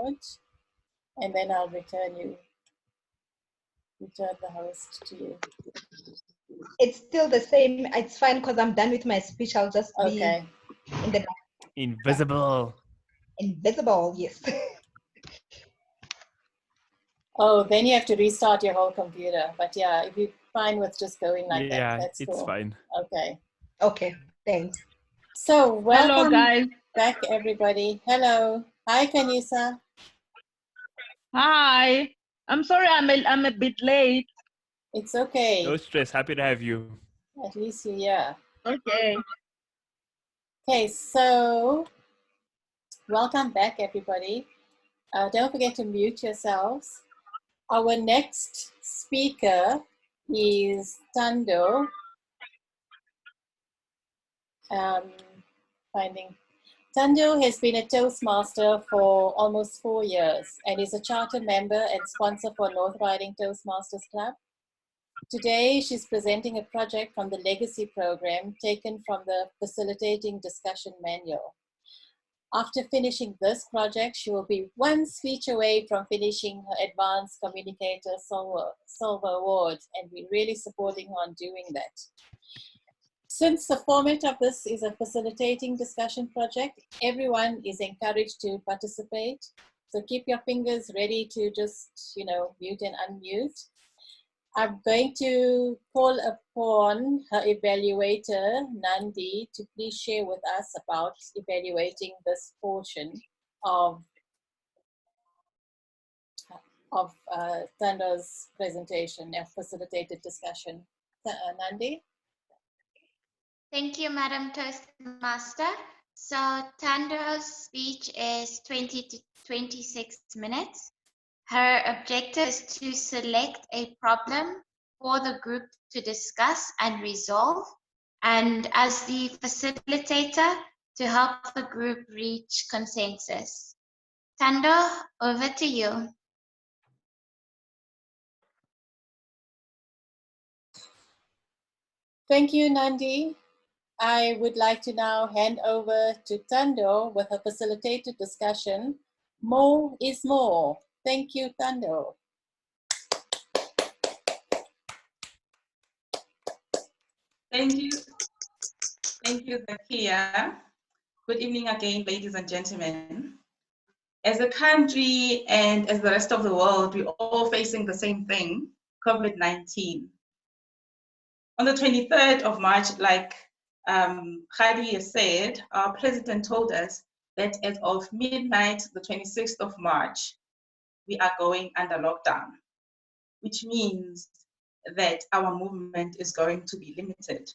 mode, and then I'll return the host to you. It's still the same. It's fine because I'm done with my speech. I'll just be in the invisible. Invisible, yes. Oh, then you have to restart your whole computer. But yeah, if you're fine with just going like that, that's it's cool. fine. Okay. Okay, thanks. So welcome Hello, guys. back, everybody. Hello. Hi, Kanisa. Hi. I'm sorry I'm a bit late. It's okay. No stress. Happy to have you. At least you're here. Okay. Okay, so welcome back, everybody. Don't forget to mute yourselves. Our next speaker is Tando. Tando has been a Toastmaster for almost 4 years and is a charter member and sponsor for Northriding Toastmasters Club. Today, she's presenting a project from the Legacy program taken from the Facilitating Discussion Manual. After finishing this project, she will be one speech away from finishing her Advanced Communicator Silver Award, and we're really supporting her on doing that. Since the format of this is a facilitating discussion project, everyone is encouraged to participate. So keep your fingers ready to just, mute and unmute. I'm going to call upon her evaluator, Nandi, to please share with us about evaluating this portion of Tando's presentation, a facilitated discussion. Nandi? Thank you, Madam Toastmaster. So Tando's speech is 20 to 26 minutes. Her objective is to select a problem for the group to discuss and resolve, and as the facilitator, to help the group reach consensus. Tando, over to you. Thank you, Nandi. I would like to now hand over to Tando with a facilitated discussion. More is more. Thank you, Tando. Thank you. Thank you, Zakia. Good evening again, ladies and gentlemen. As a country and as the rest of the world, we're all facing the same thing, COVID-19. On the 23rd of March, like Khadi has said, our president told us that as of midnight, the 26th of March, we are going under lockdown, which means that our movement is going to be limited.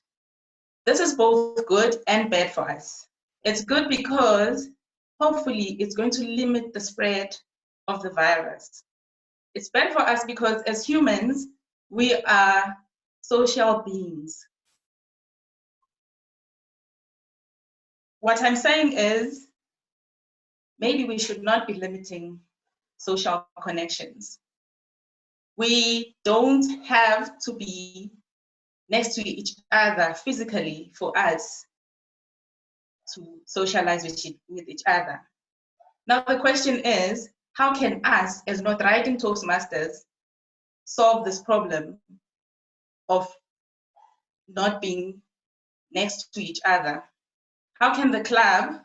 This is both good and bad for us. It's good because hopefully it's going to limit the spread of the virus. It's bad for us because as humans, we are social beings. What I'm saying is, maybe we should not be limiting social connections. We don't have to be next to each other physically for us to socialize with each other. Now the question is, how can us as Northriding Toastmasters solve this problem of not being next to each other? How can the club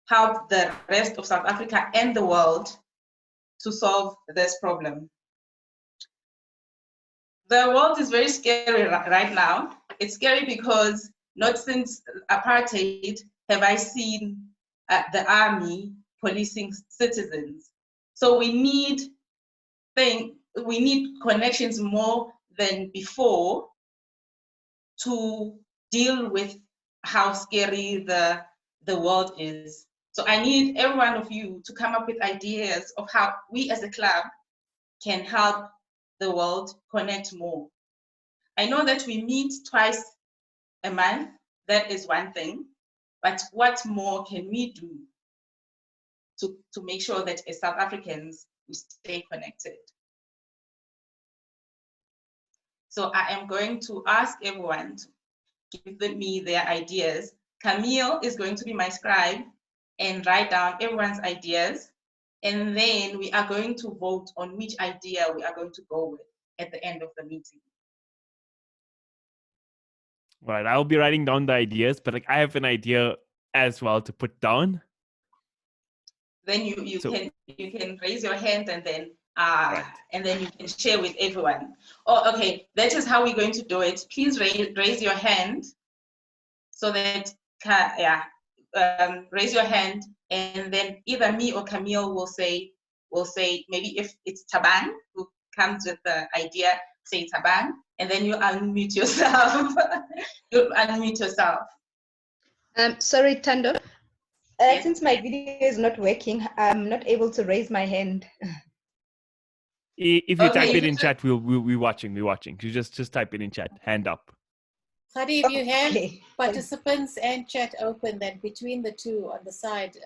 help the rest of South Africa and the world to solve this problem? The world is very scary right now. It's scary because not since apartheid have I seen the army policing citizens. So we need connections more than before to deal with how scary the world is. So I need every one of you to come up with ideas of how we as a club can help the world connect more. I know that we meet twice a month, that is one thing, but what more can we do to make sure that as South Africans, we stay connected? So I am going to ask everyone to give me their ideas. Camille is going to be my scribe and write down everyone's ideas. and then we are going to vote on which idea we are going to go with at the end of the meeting. Right. I'll be writing down the ideas, but like I have an idea as well to put down. Then you can raise your hand and then you can share with everyone. Oh, okay. That is how we're going to do it. Please raise your hand so that raise your hand, and then either me or Camille will say maybe if it's Taban who comes with the idea, say Taban, and then you unmute yourself. You unmute yourself. Sorry, Tando. Yes. Since my video is not working, I'm not able to raise my hand. If you Okay, type it in chat, we'll be watching. We're watching. You just type it in chat. Hand up. Khadi, if you have Okay. participants and chat open, then between the two on the side,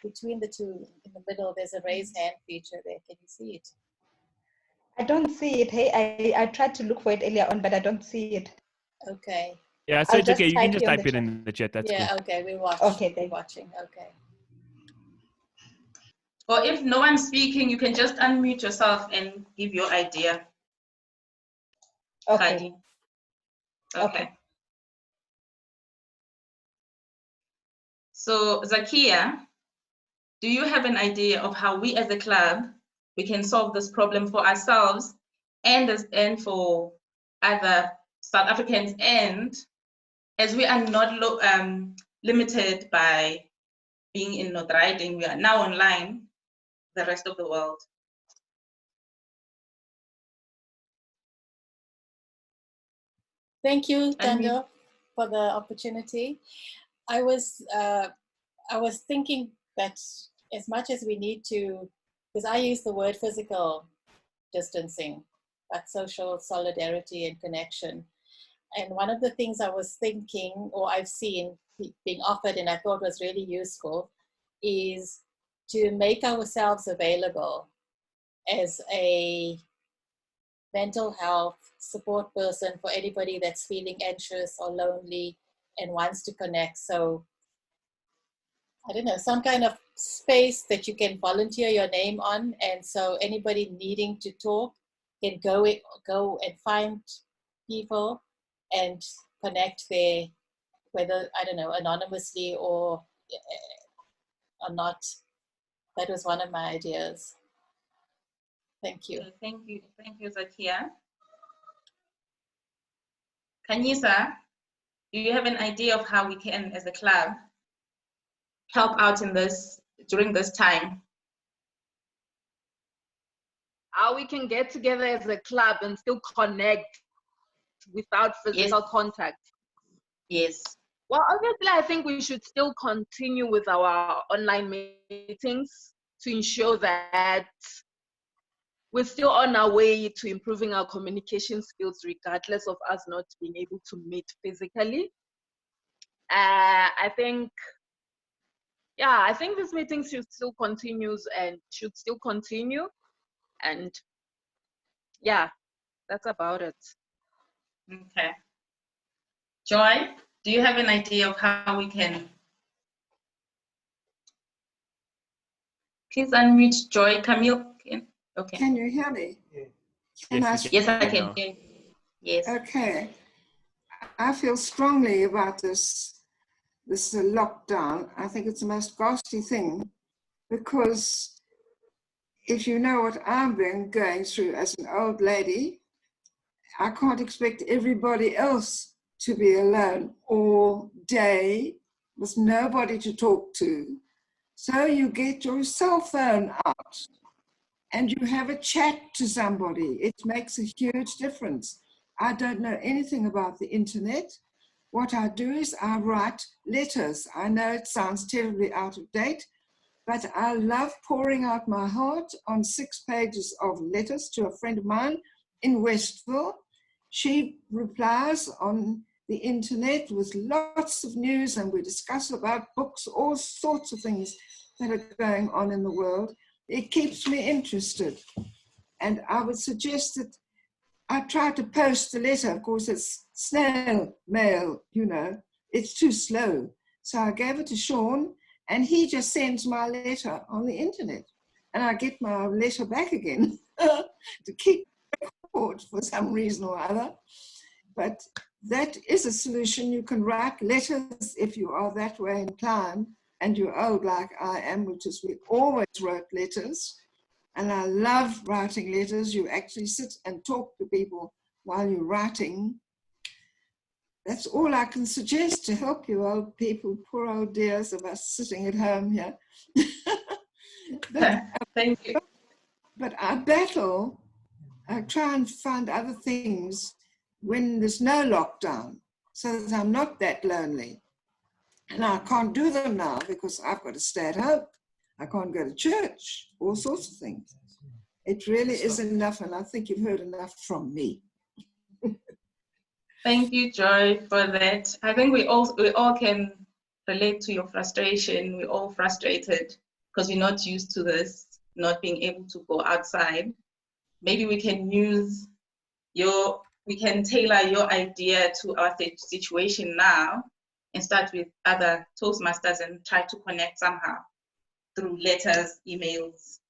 between the two in the middle, there's a raise hand feature there. Can you see it? I don't see it. Hey, I tried to look for it earlier on, but I don't see it. Okay. Yeah, so I'll it's just okay. You can type just here on type the it chat. in the chat. That's Yeah, cool. okay, we're watching. Okay, We're watching, okay. Or if no one's speaking, you can just unmute yourself and give your idea. Okay. Khadi. Okay. So Zakia, do you have an idea of how we as a club, we can solve this problem for ourselves and for other South Africans, and as we are not limited by being in Northriding, we are now online, the rest of the world. Thank you, Tando, for the opportunity. I was thinking that as much as we need to, because I use the word physical distancing, but social solidarity and connection. And one of the things I was thinking, or I've seen being offered and I thought was really useful, is to make ourselves available as a mental health support person for anybody that's feeling anxious or lonely and wants to connect. So I don't know, some kind of space that you can volunteer your name on, and so anybody needing to talk can go and find people and connect there, whether, I don't know, anonymously or not. That was one of my ideas. Thank you. Thank you, Zakia. Kanyisa, do you have an idea of how we can, as a club, help out in this during this time? How we can get together as a club and still connect without physical contact. Yes. Well, obviously, I think we should still continue with our online meetings to ensure that we're still on our way to improving our communication skills, regardless of us not being able to meet physically. I think this meeting should still continue and should still continue. And yeah, that's about it. Okay. Joy, do you have an idea of how we can? Please unmute Joy. Camille. Okay. Can you hear me? Yes, I can hear you. Yes. Okay. I feel strongly about this lockdown. I think it's the most ghastly thing, because if you know what I've been going through as an old lady, I can't expect everybody else to be alone all day with nobody to talk to. So you get your cell phone out and you have a chat to somebody. It makes a huge difference. I don't know anything about the internet. What I do is I write letters. I know it sounds terribly out of date, but I love pouring out my heart on 6 pages of letters to a friend of mine in Westville. She replies on the internet with lots of news, and we discuss about books, all sorts of things that are going on in the world. It keeps me interested. And I would suggest that I try to post the letter. Of course, it's snail mail, you know, it's too slow. So I gave it to Sean, and he just sends my letter on the internet. and I get my letter back again to keep record for some reason or other. But that is a solution. You can write letters if you are that way inclined and you're old like I am, which is we always wrote letters. And I love writing letters. You actually sit and talk to people while you're writing. That's all I can suggest to help you old people, poor old dears of us sitting at home here. Thank you. But I battle, I try and find other things when there's no lockdown so that I'm not that lonely. And I can't do them now because I've got to stay at home. I can't go to church, all sorts of things. It really is enough, and I think you've heard enough from me. Thank you, Joy, for that. I think we all can relate to your frustration. We're all frustrated because we're not used to this, not being able to go outside. Maybe we can use we can tailor your idea to our situation now and start with other Toastmasters and try to connect somehow through letters, emails.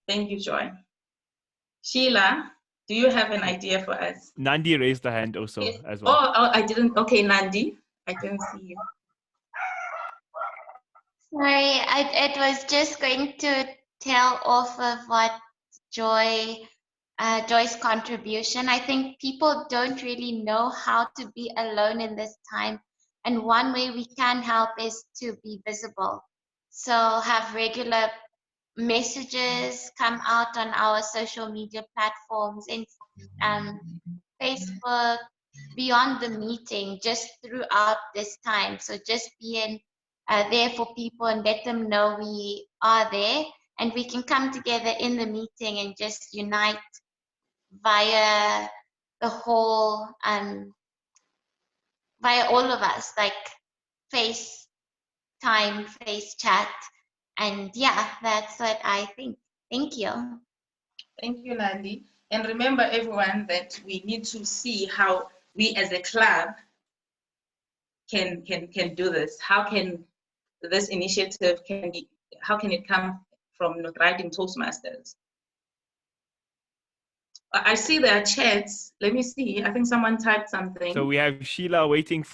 Thank you, Joy. Sheila, do you have an idea for us? Nandi raised her hand also Yes. as well. Oh, I didn't. Okay, Nandi, I didn't see you. Sorry, it was just going to tail off of what Joy's contribution. I think people don't really know how to be alone in this time. And one way we can help is to be visible. So have regular messages come out on our social media platforms, in Facebook, beyond the meeting, just throughout this time. So just being there for people and let them know we are there, and we can come together in the meeting and just unite via the whole, via all of us, like FaceTime, face chat. And yeah, that's what I think. Thank you. Thank you, Nandi. And remember, everyone, that we need to see how we as a club can do this. How can this initiative how can it come from Northriding Toastmasters? I see there are chats. Let me see. I think someone typed something. So we have Sheila waiting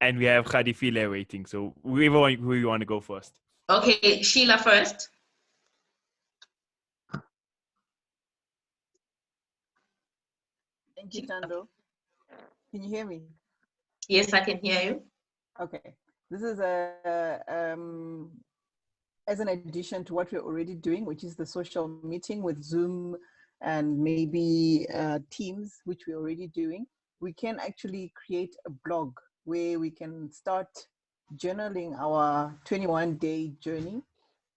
and we have Khadifile waiting. So who you want to go first? Okay, Sheila first. Thank you, Tando. Can you hear me? Yes, I can hear you. Okay. This is as an addition to what we're already doing, which is the social meeting with Zoom and maybe Teams, which we're already doing. We can actually create a blog where we can start journaling our 21-day journey,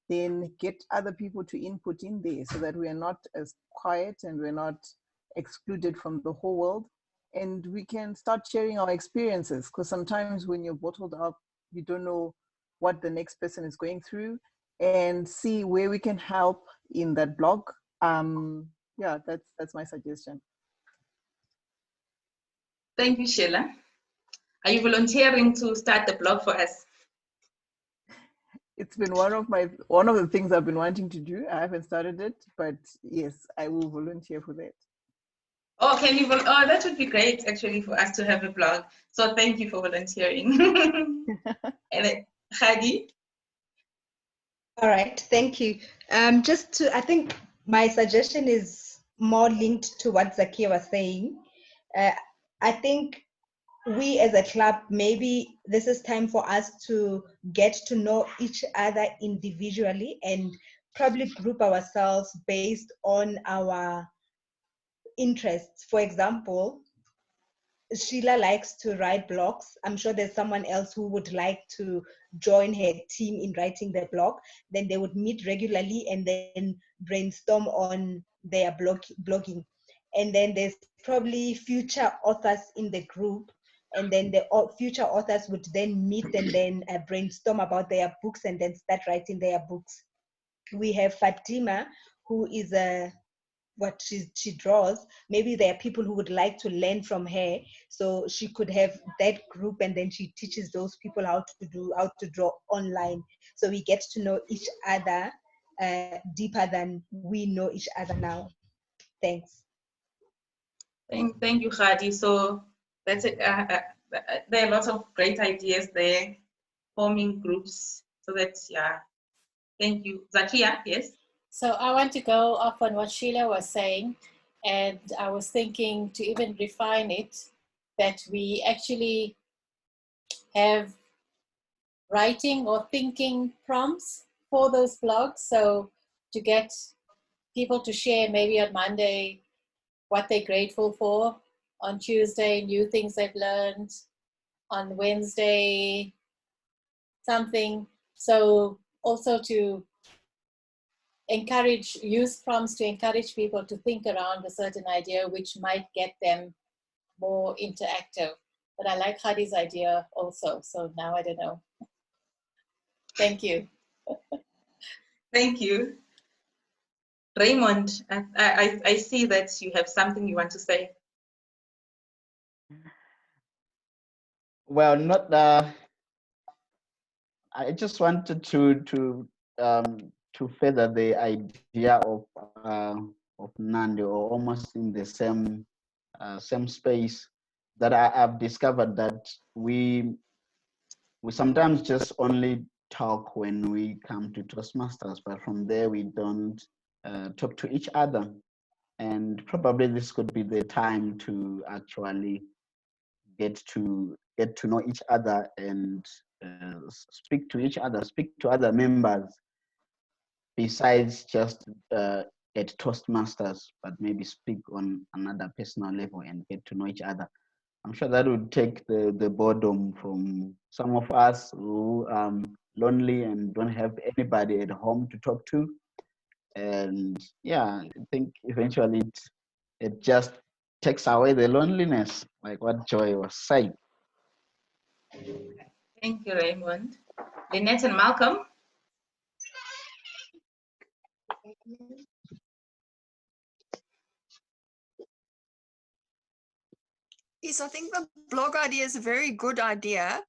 then get other people to input in there so that we are not as quiet and we're not excluded from the whole world. And we can start sharing our experiences, because sometimes when you're bottled up, you don't know what the next person is going through, and see where we can help in that blog. Yeah, that's my suggestion. Thank you, Sheila. Are you volunteering to start the blog for us? It's been one of the things I've been wanting to do. I haven't started it, but yes, I will volunteer for that. Oh, can you? Oh, that would be great, actually, for us to have a blog. So thank you for volunteering. And Khadi? All right, thank you. I think my suggestion is more linked to what Zakia was saying. I think we as a club, maybe this is time for us to get to know each other individually and probably group ourselves based on our interests. For example, Sheila likes to write blogs. I'm sure there's someone else who would like to join her team in writing the blog. Then they would meet regularly and then brainstorm on their blogging. And then there's probably future authors in the group. And then the future authors would then meet and then brainstorm about their books and then start writing their books. We have Fatima, who is what she draws. Maybe there are people who would like to learn from her, so she could have that group and then she teaches those people how to draw online, so we get to know each other deeper than we know each other now. Thanks. Thank you, Khadi. So that's it. There are lots of great ideas there, forming groups. So that's, yeah. Thank you. Zakia, yes? So I want to go off on what Sheila was saying, and I was thinking to even refine it, that we actually have writing or thinking prompts for those blogs. So to get people to share maybe on Monday what they're grateful for, on Tuesday new things they've learned, on Wednesday something. So also to use prompts to encourage people to think around a certain idea, which might get them more interactive. But I like Khadi's idea also. So now I don't know. Thank you. Thank you. Raymond, I see that you have something you want to say. Well, not. I just wanted to further the idea of Nandi, or almost in the same space, that I've discovered that we sometimes just only talk when we come to Toastmasters, but from there we don't talk to each other. And probably this could be the time to actually get to know each other and speak to each other, speak to other members, besides just at Toastmasters, but maybe speak on another personal level and get to know each other. I'm sure that would take the boredom from some of us who are lonely and don't have anybody at home to talk to. And yeah, I think eventually it just takes away the loneliness, like what Joy was saying. Thank you, Raymond. Lynette and Malcolm. Yes, I think the blog idea is a very good idea.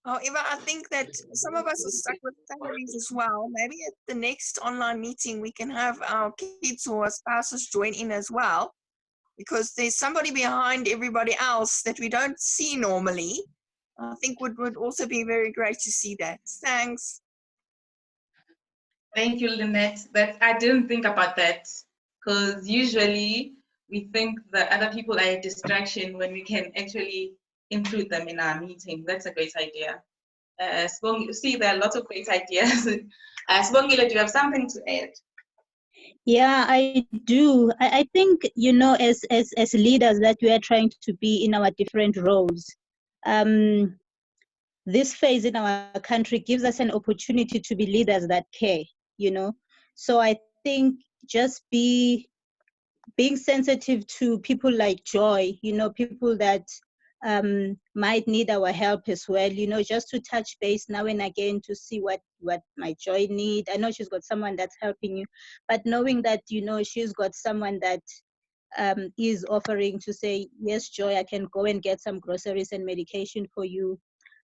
However, I think that some of us are stuck with families as well. Maybe at the next online meeting, we can have our kids or our spouses join in as well, because there's somebody behind everybody else that we don't see normally. I think would also be very great to see that. Thanks. Thank you, Lynette. I didn't think about that, because usually we think that other people are a distraction when we can actually include them in our meeting. That's a great idea. See, there are lots of great ideas. Sibongile, do you have something to add? Yeah, I do. I think, you know, as leaders that we are trying to be in our different roles, this phase in our country gives us an opportunity to be leaders that care, you know. So I think just being sensitive to people like Joy, you know, people that might need our help as well, you know, just to touch base now and again to see what my Joy need. I know she's got someone that's helping you, but knowing that, you know, she's got someone that is offering to say, yes, Joy, I can go and get some groceries and medication for you.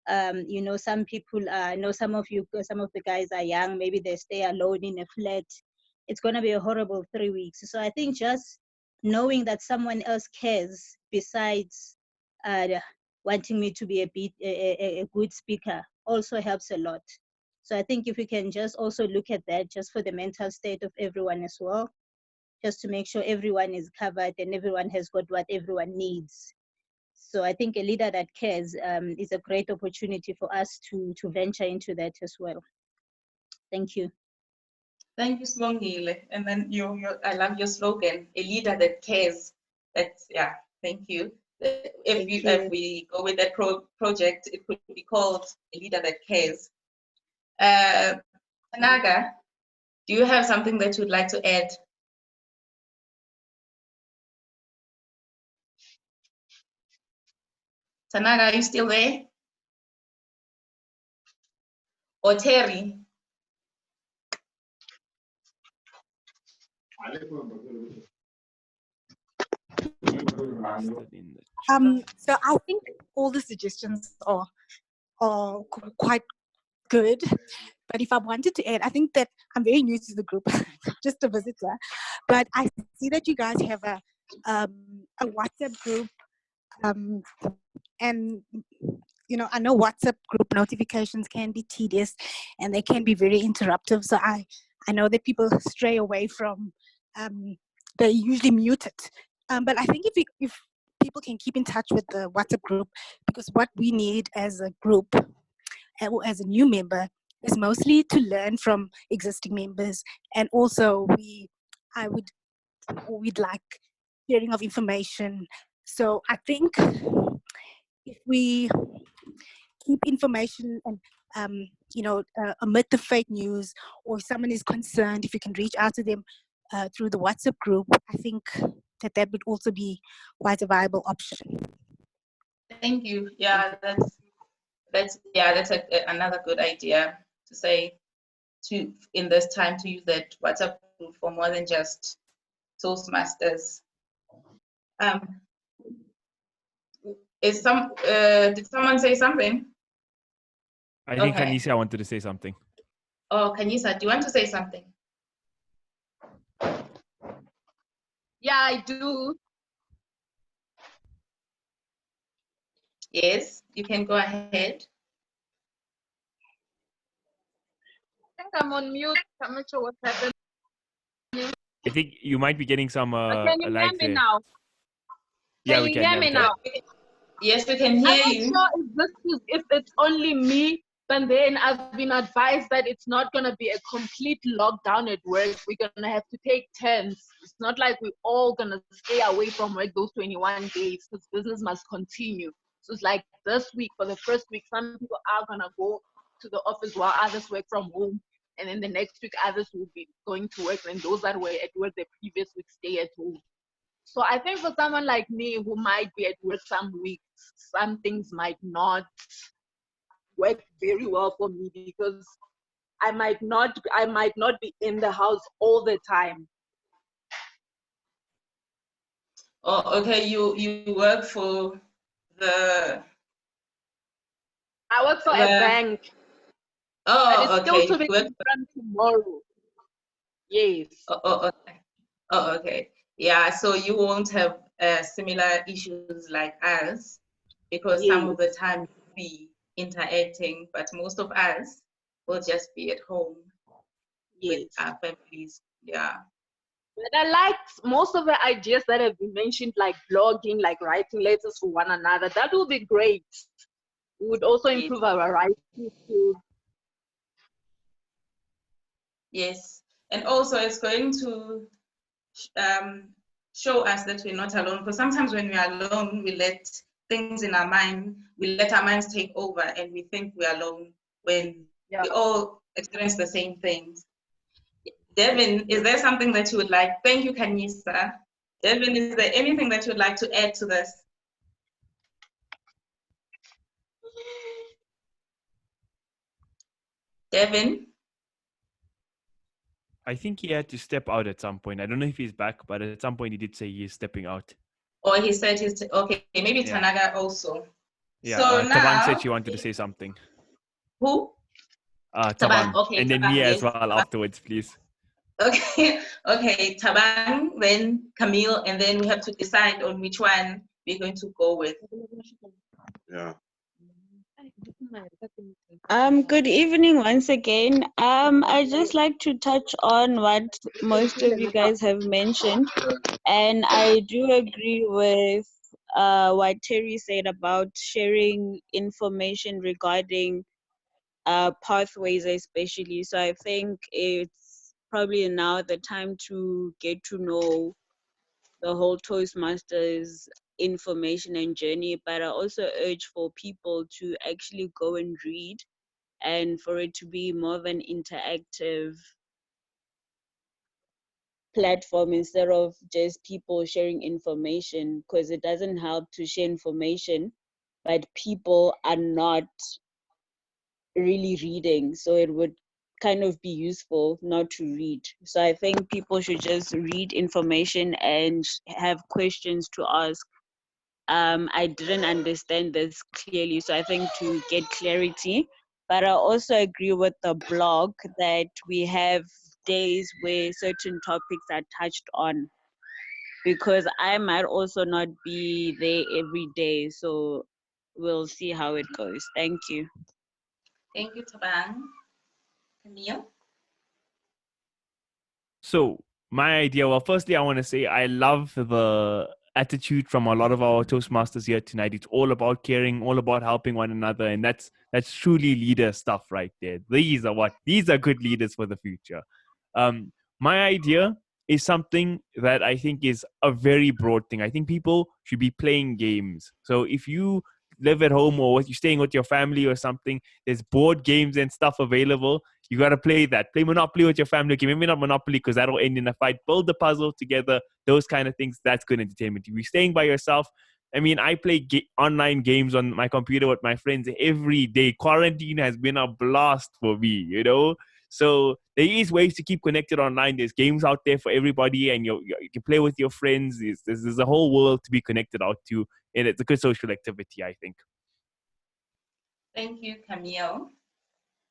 You know, some people, I know some of the guys are young, maybe they stay alone in a flat. It's going to be a horrible 3 weeks. So I think just knowing that someone else cares besides wanting me to be a good speaker also helps a lot. So I think if we can just also look at that just for the mental state of everyone as well, just to make sure everyone is covered and everyone has got what everyone needs. So I think a leader that cares is a great opportunity for us to venture into that as well. Thank you. Thank you, Sibongile. And then I love your slogan, a leader that cares. That's, yeah, thank you. If we go with that project, it could be called a leader that cares. Tanaga, do you have something that you'd like to add? Tanaga, are you still there? Or Terry? So I think all the suggestions are quite good. But if I wanted to add, I think that I'm very new to the group, just a visitor. But I see that you guys have a WhatsApp group, and I know WhatsApp group notifications can be tedious, and they can be very interruptive. So I know that people stray away from. They usually mute it. But I think if people can keep in touch with the WhatsApp group, because what we need as a group, or as a new member, is mostly to learn from existing members, and also we'd like sharing of information. So I think if we keep information and omit the fake news, or if someone is concerned, if you can reach out to them through the WhatsApp group, I think that would also be quite a viable option. Thank you. Yeah, that's another good idea to say, in this time, to use that WhatsApp group for more than just Toastmasters. Did someone say something? I think Kanisa wanted to say something. Oh, Kanisa, do you want to say something? Yeah, I do. Yes, you can go ahead. I think I'm on mute. I'm not sure what's happening. I think you might be getting some Can you hear lag me there. now? Yeah, Can we you can. hear me now? Yes, we can hear you. I'm not sure if it's only me, but then I've been advised that it's not going to be a complete lockdown at work. We're going to have to take turns. It's not like we're all going to stay away from work those 21 days, because business must continue. So it's like this week, for the first week, some people are going to go to the office while others work from home. And then the next week, others will be going to work, and those that were at work the previous week stay at home. So I think for someone like me who might be at work some weeks, some things might not work very well for me, because I might not be in the house all the time. Oh, okay. You work for the. I work for a bank. Oh, but it's okay. still to be confirmed tomorrow. Yes. Oh, okay. Oh, okay. Yeah. So you won't have similar issues like us, because some of the time we'll be interacting, but most of us will just be at home with our families. Yeah. But I like most of the ideas that have been mentioned, like blogging, like writing letters for one another. That would be great. It would also improve our writing skills. Yes. And also it's going to show us that we're not alone, because sometimes when we are alone, we let things in our mind, we let our minds take over, and we think we're alone when we all experience the same things. Devin, is there something that you would like? Thank you, Kanisa. Devin, is there anything that you would like to add to this? Devin? I think he had to step out at some point. I don't know if he's back, but at some point he did say he is stepping out. Or he said he's okay. Maybe Tanaga also. Yeah. So now, Tabang said she wanted to say something. Who? Tabang. Okay. And then Tabang, me yes. as well afterwards, please. Okay. Okay. Tabang, then Camille, and then we have to decide on which one we're going to go with. Yeah. Good evening once again. I'd just like to touch on what most of you guys have mentioned, and I do agree with what Terry said about sharing information regarding pathways especially. So I think it's probably now the time to get to know the whole Toastmasters information and journey, but I also urge for people to actually go and read, and for it to be more of an interactive platform instead of just people sharing information, because it doesn't help to share information but people are not really reading, so it would kind of be useful not to read. So I think people should just read information and have questions to ask. I didn't understand this clearly, so I think to get clarity, But I also agree with the blog that we have days where certain topics are touched on, because I might also not be there every day. So we'll see how it goes. Thank you. Thank you, Tabang. Camille? So my idea, well, firstly, I want to say I love the attitude from a lot of our Toastmasters here tonight. It's all about caring, all about helping one another, and that's truly leader stuff right there. These are good leaders for the future. My idea is something that I think is a very broad thing. I think people should be playing games. So if you live at home or you're staying with your family or something, there's board games and stuff available. You got to play that. Play Monopoly with your family. Okay, maybe not Monopoly because that'll end in a fight. Build the puzzle together. Those kind of things. That's good entertainment. If you're staying by yourself, I mean, I play online games on my computer with my friends every day. Quarantine has been a blast for me, you know? So there is ways to keep connected online. There's games out there for everybody, and you can play with your friends. There's a whole world to be connected out to, and it's a good social activity, I think. Thank you, Camille.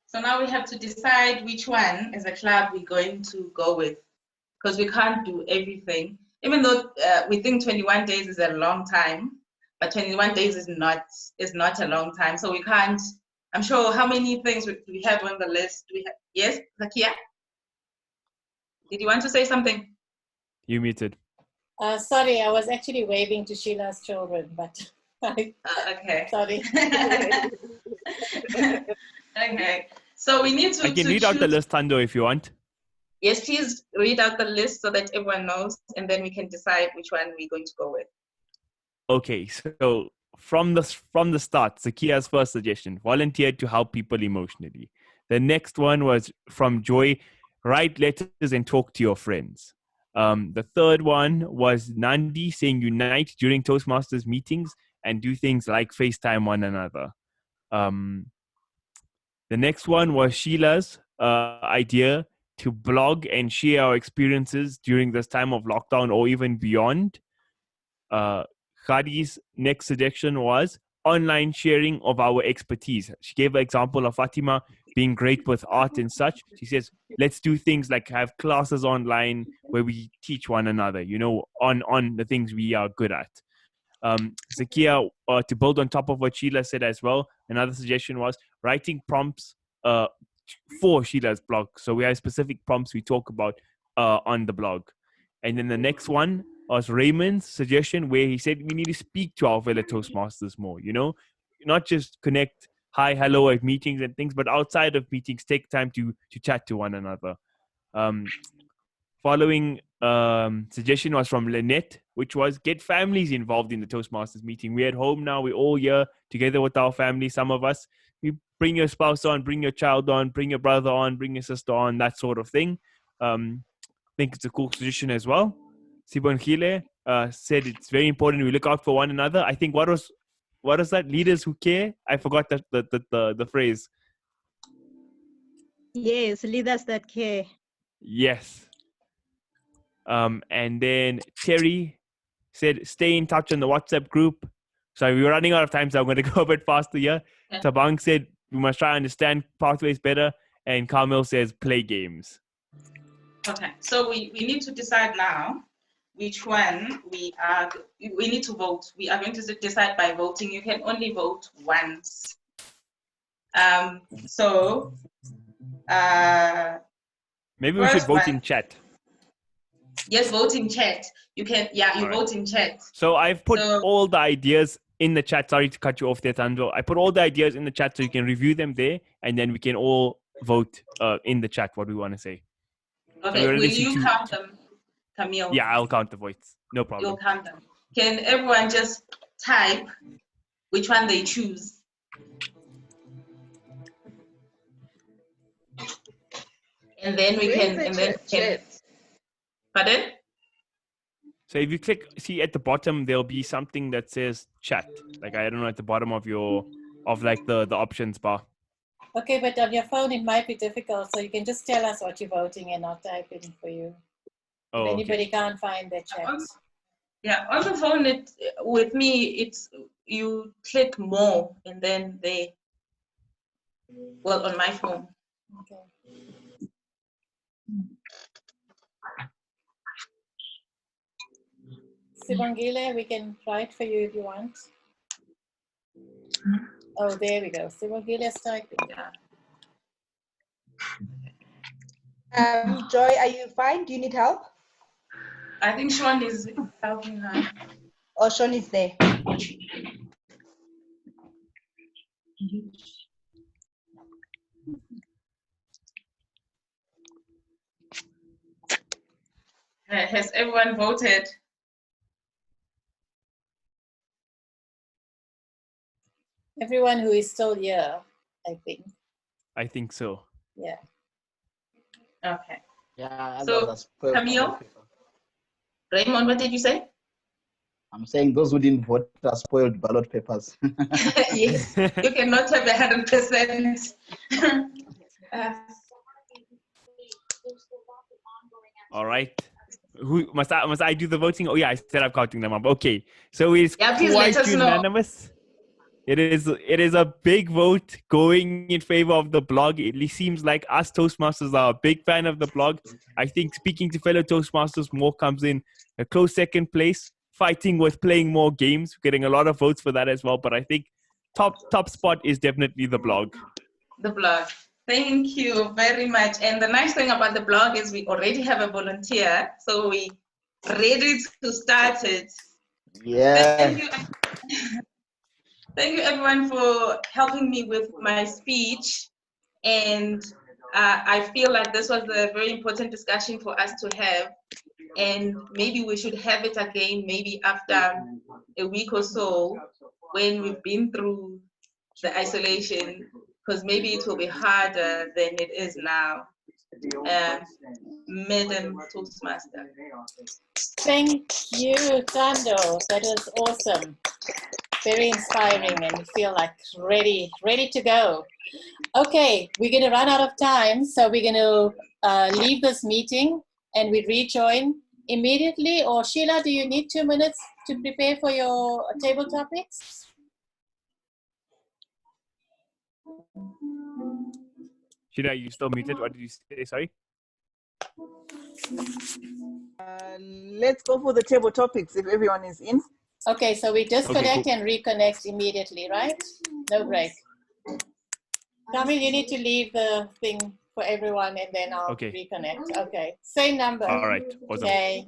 So now we have to decide which one as a club we're going to go with, because we can't do everything. Even though we think 21 days is a long time, but 21 days is not a long time. So we can't. I'm sure how many things we have on the list. Yes, Zakia? Did you want to say something? You muted. Sorry, I was actually waving to Sheila's children, but okay. Sorry. Okay. So we need to. I can read out the list, Thando, if you want. Yes, please read out the list so that everyone knows, and then we can decide which one we're going to go with. Okay, so from the start, Zakia's first suggestion: volunteer to help people emotionally. The next one was from Joy: write letters and talk to your friends. The third one was Nandi saying unite during Toastmasters meetings and do things like FaceTime one another. The next one was Sheila's idea to blog and share our experiences during this time of lockdown or even beyond. Khadi's next suggestion was online sharing of our expertise. She gave an example of Fatima being great with art and such. She says, let's do things like have classes online where we teach one another, you know, on the things we are good at. Zakia, to build on top of what Sheila said as well, another suggestion was writing prompts for Sheila's blog. So we have specific prompts we talk about on the blog. And then the next one was Raymond's suggestion, where he said we need to speak to our fellow Toastmasters more, you know, not just connect hi, hello at meetings and things, but outside of meetings, take time to chat to one another. Following suggestion was from Lynette, which was get families involved in the Toastmasters meeting. We're at home now. We're all here together with our family. Some of us, you bring your spouse on, bring your child on, bring your brother on, bring your sister on, that sort of thing. I think it's a cool suggestion as well. Sibon Khile said it's very important we look out for one another. I think what is that? Leaders who care? I forgot the phrase. Yes, leaders that care. Yes. And then Terry said, stay in touch on the WhatsApp group. Sorry, we're running out of time, so I'm going to go a bit faster here. Yeah. Tabang said, we must try to understand pathways better. And Carmel says, play games. Okay, so we need to decide now which one we need to vote. We are going to decide by voting. You can only vote once. Maybe we should vote in chat. Yes, vote in chat. You can, you vote in chat. So I've put all the ideas in the chat. Sorry to cut you off there, Tando. I put all the ideas in the chat so you can review them there, and then we can all vote in the chat what we want to say. Okay, so will you count them, Camille? Yeah, I'll count the votes. No problem. You'll count them. Can everyone just type which one they choose? And then we can, pardon? So if you click, see at the bottom, there'll be something that says chat. Like, I don't know, at the bottom of the options bar. Okay, but on your phone, it might be difficult. So you can just tell us what you're voting and I'll type in for you. Oh, if anybody can't find their chat. On the phone, with me, it's you click more and then they. Well, on my phone. Okay. Sibongile, we can try it for you if you want. Oh, there we go. Sibongile is typing. Joy, are you fine? Do you need help? I think Sean is helping her. Oh, Sean is there. Has everyone voted? Everyone who is still here, I think. I think so. Yeah. Okay. Yeah, So, others spoiled Camille? ballot paper. Raymond, what did you say? I'm saying those who didn't vote are spoiled ballot papers. Yes, you cannot have 100%. All right. Who must I do the voting? Oh yeah, I said I'm counting them up. Okay. So it's Yeah, please let quite us know. unanimous. It is a big vote going in favor of the blog. It seems like us Toastmasters are a big fan of the blog. I think speaking to fellow Toastmasters, more comes in a close second place, fighting with playing more games, getting a lot of votes for that as well. But I think top spot is definitely the blog. The blog. Thank you very much. And the nice thing about the blog is we already have a volunteer, so we ready to start it. Yeah. Thank you. Thank you everyone for helping me with my speech. And I feel like this was a very important discussion for us to have. And maybe we should have it again, maybe after a week or so, when we've been through the isolation, because maybe it will be harder than it is now. Madam Toastmaster. Thank you, Tando. That was awesome. Very inspiring, and we feel like ready to go. Okay, we're going to run out of time, so we're going to leave this meeting and we rejoin immediately. Or Sheila, do you need 2 minutes to prepare for your table topics? Shida, you still muted? What did you say? Sorry. Let's go for the table topics if everyone is in. Okay, so we disconnect Okay, cool. and reconnect immediately, right? No break. Kamil, you need to leave the thing for everyone and then I'll Okay. reconnect. Okay, same number. All right. Awesome. Okay.